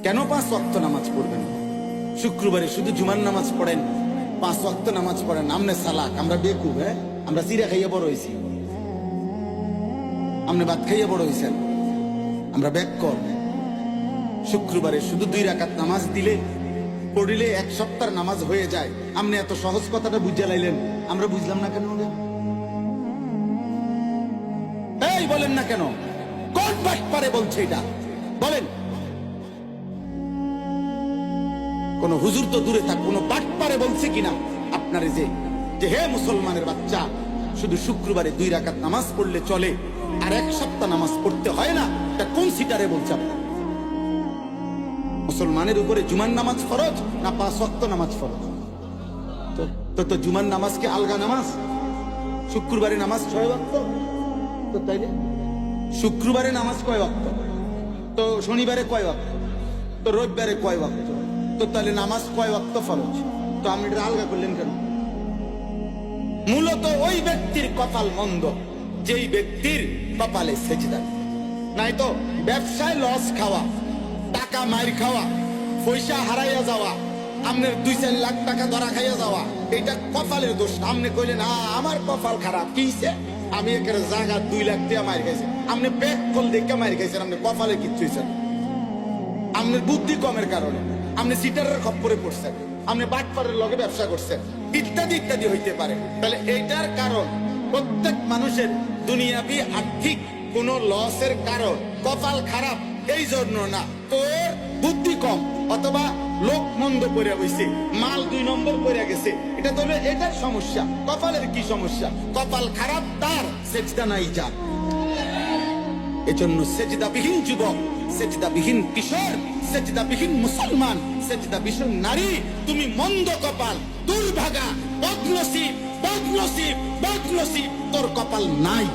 কেন 5 ওয়াক্ত নামাজ পড়বেন? শুক্রবারে শুধু জুমার নামাজ পড়েন, 5 ওয়াক্ত নামাজ পড়েন। আমনে সালাক, আমরা বেকুব। আমরা চিরা খাইয়া বড় হয়েছি, আমনে ভাত খাইয়া বড় হয়েছেন, আমরা ব্যাককর। শুক্রবারে শুধু 2 রাকাত নামাজ দিলে পড়িলে 1 সপ্তাহের নামাজ হয়ে যায়। আপনি এত সহজ কথাটা বুঝে লাইলেন, আমরা বুঝলাম না কেন? এই বলেন না কেন? কোন বাটপারে বলছে এটা বলেন? কোন হুজুর তো দূরে থাক, কোন বাটপারে বলছে কিনা আপনারে যে হে মুসলমানের বাচ্চা, শুধু শুক্রবারে 2 রাকাত নামাজ পড়লে চলে আর 1 সপ্তাহ নামাজ পড়তে হয় না? এটা কোন সিটারে বলছে? মুসলমানের উপরে জুমার নামাজ ফরজ না 5 ওয়াক্ত নামাজ ফরজ? তো জুমার নামাজ কি আলগা নামাজ? শুক্রবারে নামাজ 6 ওয়াক্ত, তো তাইলে শুক্রবারে নামাজ কয় ওয়াক্ত? তো শনিবারে কয় ওয়াক্ত? তো রবিবারে কয় ওয়াক্ত? তো তাহলে নামাজ কয় ওয়াক্ত ফরজ? তো আপনি এটা আলগা করলেন কেন? মূলত ওই ব্যক্তির কপাল মন্দ যেই ব্যক্তির কপালে সেজদা নাই। তো ব্যবসায় লস খাওয়া, টাকা মাইর খাওয়া, পয়সা হারাইয়া যাওয়া, আপনার 2-4 লাখ টাকা ধরা খাইয়া যাওয়া, এটা কপালের দোষ। আপনি কইলেন আমার কপাল খারাপ, কিছে? আমি একের জায়গা 2 লাখ দিয়ে মাইর খাইছি। আপনি ব্যাগ কল দেখে মাইর খাইছেন, আপনি কপালে কিচ্ছু হয়েছেন। আপনার বুদ্ধি কমের কারণে, আপনি সিটারের খপ্পরে পড়ছেন, আপনি বাটপারের লগে ব্যবসা করছেন, ইত্যাদি ইত্যাদি হইতে পারে। তাহলে এইটার কারণ প্রত্যেক মানুষের দুনিয়াবি আর্থিক কোন লসের কারণ কপাল খারাপ এই জন্য না, তোর বুদ্ধি কম অথবা লোক মন্দ পড়ে বইছে, মাল 2 নম্বর পড়ে গেছে, এটা তো এটার সমস্যা। কপালের কি সমস্যা? কপাল খারাপ তার, সেজদা নাই যার। এজন্য সেজদাবিহীন যুবক, সেজদাবিহীন কিশোর, সেজদাবিহীন মুসলমান, সেজদাবিহীন নারী, তুমি মন্দ কপাল, দুর্ভাগা, বদনসিব, বদনসিব, বদনসিব, তোর কপাল নাই।